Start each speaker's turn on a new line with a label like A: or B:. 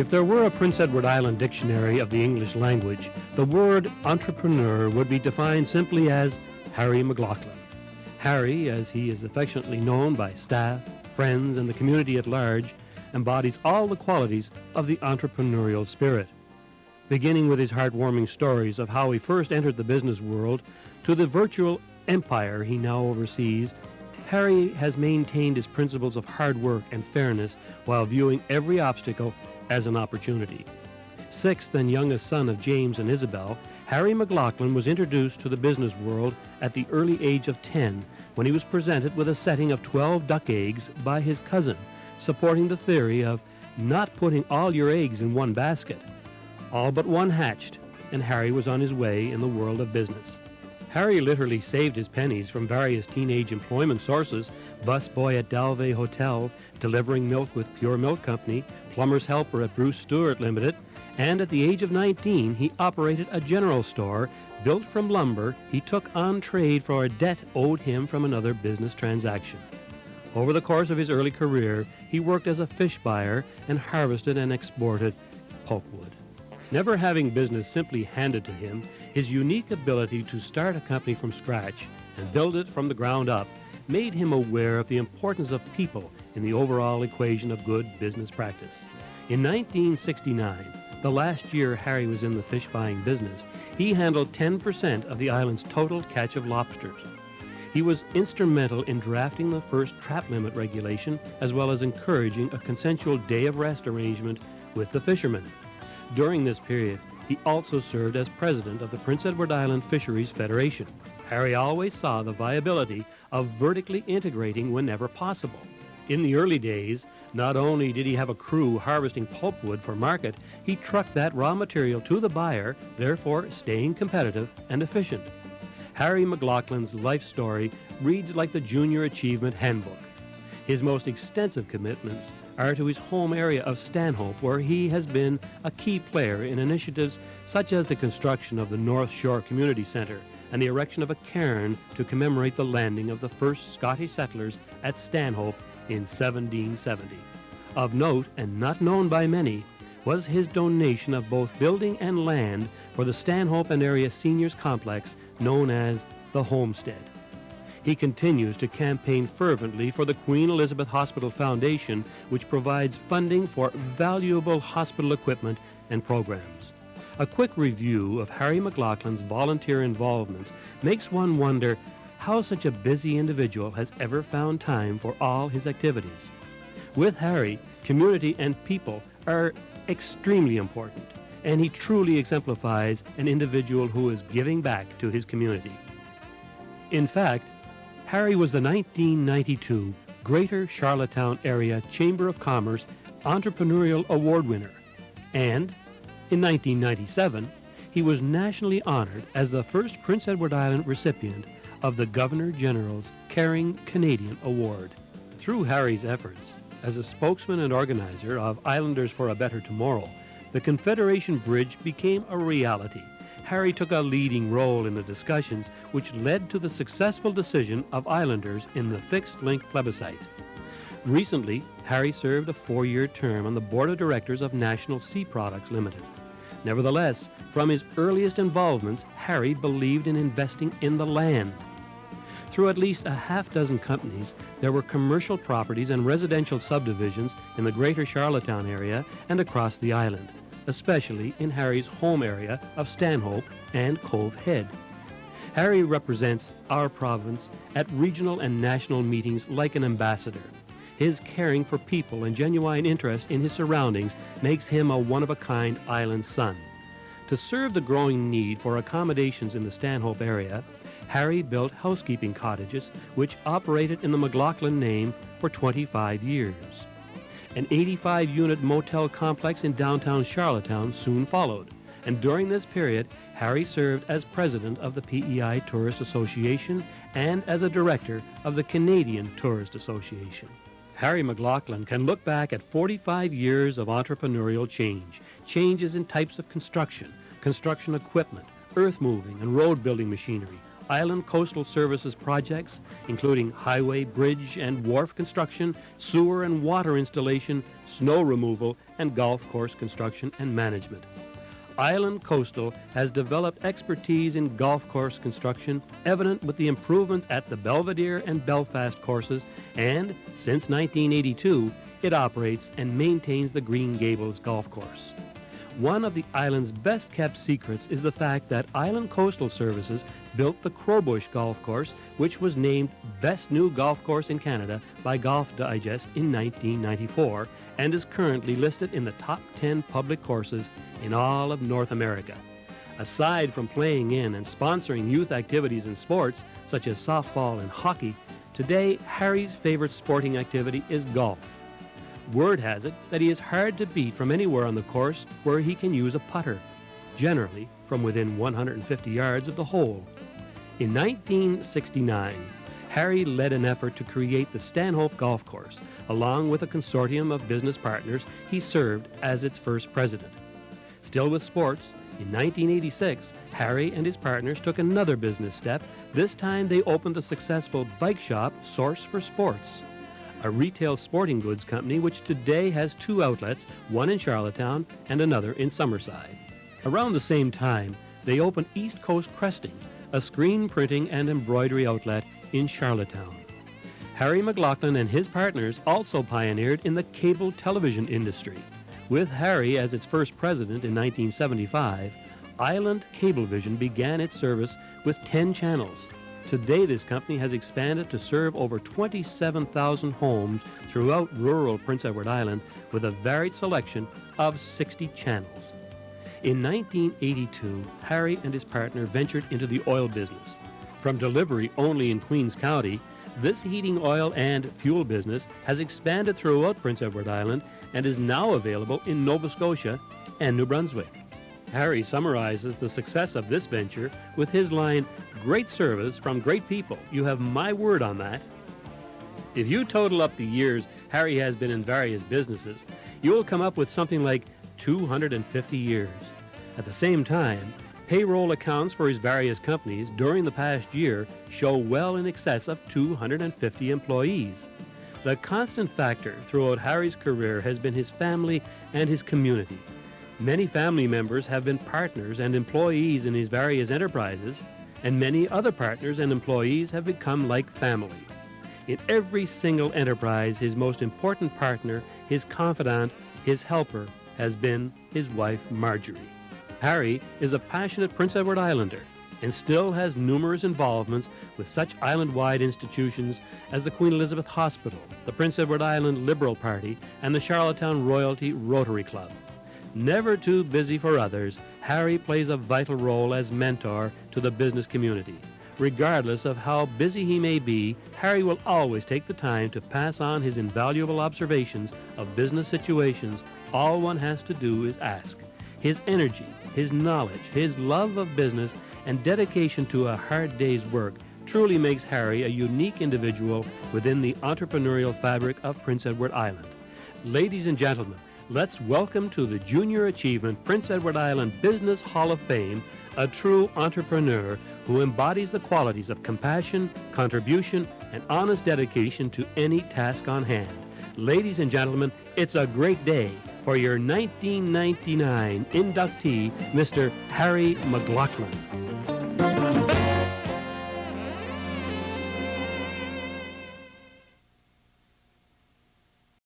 A: If there were a Prince Edward Island dictionary of the English language, the word entrepreneur would be defined simply as Harry MacLauchlan. Harry, as he is affectionately known by staff, friends, and the community at large, embodies all the qualities of the entrepreneurial spirit. Beginning with his heartwarming stories of how he first entered the business world to the virtual empire he now oversees, Harry has maintained his principles of hard work and fairness while viewing every obstacle as an opportunity. Sixth and youngest son of James and Isabel, Harry MacLauchlan was introduced to the business world at the early age of 10 when he was presented with a setting of 12 duck eggs by his cousin, supporting the theory of not putting all your eggs in one basket. All but one hatched, and Harry was on his way in the world of business. Harry literally saved his pennies from various teenage employment sources: busboy at Dalvey Hotel, delivering milk with Pure Milk Company, plumber's helper at Bruce Stewart Limited, and at the age of 19 he operated a general store built from lumber he took on trade for a debt owed him from another business transaction. Over the course of his early career, he worked as a fish buyer and harvested and exported pulpwood. Never having business simply handed to him, his unique ability to start a company from scratch and build it from the ground up made him aware of the importance of people in the overall equation of good business practice. In 1969, the last year Harry was in the fish buying business, he handled 10% of the island's total catch of lobsters. He was instrumental in drafting the first trap limit regulation, as well as encouraging a consensual day of rest arrangement with the fishermen. During this period, he also served as president of the Prince Edward Island Fisheries Federation. Harry always saw the viability of vertically integrating whenever possible. In the early days, not only did he have a crew harvesting pulpwood for market, he trucked that raw material to the buyer, therefore staying competitive and efficient. Harry MacLauchlan's life story reads like the Junior Achievement Handbook. His most extensive commitments are to his home area of Stanhope, where he has been a key player in initiatives such as the construction of the North Shore Community Centre and the erection of a cairn to commemorate the landing of the first Scottish settlers at Stanhope in 1770. Of note, and not known by many, was his donation of both building and land for the Stanhope and area seniors complex known as the Homestead. He continues to campaign fervently for the Queen Elizabeth Hospital Foundation, which provides funding for valuable hospital equipment and programs. A quick review of Harry MacLauchlan's volunteer involvements makes one wonder how such a busy individual has ever found time for all his activities. With Harry, community and people are extremely important, and he truly exemplifies an individual who is giving back to his community. In fact, Harry was the 1992 Greater Charlottetown Area Chamber of Commerce Entrepreneurial Award winner, and in 1997, he was nationally honored as the first Prince Edward Island recipient of the Governor-General's Caring Canadian Award. Through Harry's efforts, as a spokesman and organizer of Islanders for a Better Tomorrow, the Confederation Bridge became a reality. Harry took a leading role in the discussions which led to the successful decision of Islanders in the fixed-link plebiscite. Recently, Harry served a 4-year term on the board of directors of National Sea Products Limited. Nevertheless, from his earliest involvements, Harry believed in investing in the land. Through at least a half-dozen companies, there were commercial properties and residential subdivisions in the Greater Charlottetown area and across the island, especially in Harry's home area of Stanhope and Cove Head. Harry represents our province at regional and national meetings like an ambassador. His caring for people and genuine interest in his surroundings makes him a one-of-a-kind island son. To serve the growing need for accommodations in the Stanhope area, Harry built housekeeping cottages which operated in the MacLauchlan name for 25 years. An 85-unit motel complex in downtown Charlottetown soon followed, and during this period, Harry served as president of the PEI Tourist Association and as a director of the Canadian Tourist Association. Harry MacLauchlan can look back at 45 years of entrepreneurial changes in types of construction, construction equipment, earth moving and road building machinery, Island Coastal Services projects, including highway, bridge, and wharf construction, sewer and water installation, snow removal, and golf course construction and management. Island Coastal has developed expertise in golf course construction, evident with the improvements at the Belvedere and Belfast courses, and since 1982, it operates and maintains the Green Gables golf course. One of the island's best-kept secrets is the fact that Island Coastal Services built the Crowbush Golf Course, which was named Best New Golf Course in Canada by Golf Digest in 1994 and is currently listed in the top 10 public courses in all of North America. Aside from playing in and sponsoring youth activities and sports, such as softball and hockey, today Harry's favorite sporting activity is golf. Word has it that he is hard to beat from anywhere on the course where he can use a putter, generally from within 150 yards of the hole. In 1969, Harry led an effort to create the Stanhope Golf Course. Along with a consortium of business partners, he served as its first president. Still with sports, in 1986, Harry and his partners took another business step. This time they opened the successful bike shop Source for Sports, a retail sporting goods company which today has two outlets, one in Charlottetown and another in Summerside. Around the same time, they opened East Coast Cresting, a screen printing and embroidery outlet in Charlottetown. Harry MacLauchlan and his partners also pioneered in the cable television industry. With Harry as its first president in 1975, Island Cablevision began its service with 10 channels. Today, this company has expanded to serve over 27,000 homes throughout rural Prince Edward Island with a varied selection of 60 channels. In 1982, Harry and his partner ventured into the oil business. From delivery only in Queens County, this heating oil and fuel business has expanded throughout Prince Edward Island and is now available in Nova Scotia and New Brunswick. Harry summarizes the success of this venture with his line, "Great service from great people. You have my word on that." If you total up the years Harry has been in various businesses, you will come up with something like 250 years. At the same time, payroll accounts for his various companies during the past year show well in excess of 250 employees. The constant factor throughout Harry's career has been his family and his community. Many family members have been partners and employees in his various enterprises, and many other partners and employees have become like family. In every single enterprise, his most important partner, his confidant, his helper, has been his wife, Marjorie. Harry is a passionate Prince Edward Islander and still has numerous involvements with such island-wide institutions as the Queen Elizabeth Hospital, the Prince Edward Island Liberal Party, and the Charlottetown Royalty Rotary Club. Never too busy for others, Harry plays a vital role as mentor to the business community. Regardless of how busy he may be, Harry will always take the time to pass on his invaluable observations of business situations. All one has to do is ask. His energy, his knowledge, his love of business, and dedication to a hard day's work truly makes Harry a unique individual within the entrepreneurial fabric of Prince Edward Island. Ladies and gentlemen, let's welcome to the Junior Achievement Prince Edward Island Business Hall of Fame a true entrepreneur who embodies the qualities of compassion, contribution, and honest dedication to any task on hand. Ladies and gentlemen, it's a great day for your 1999 inductee, Mr. Harry MacLauchlan.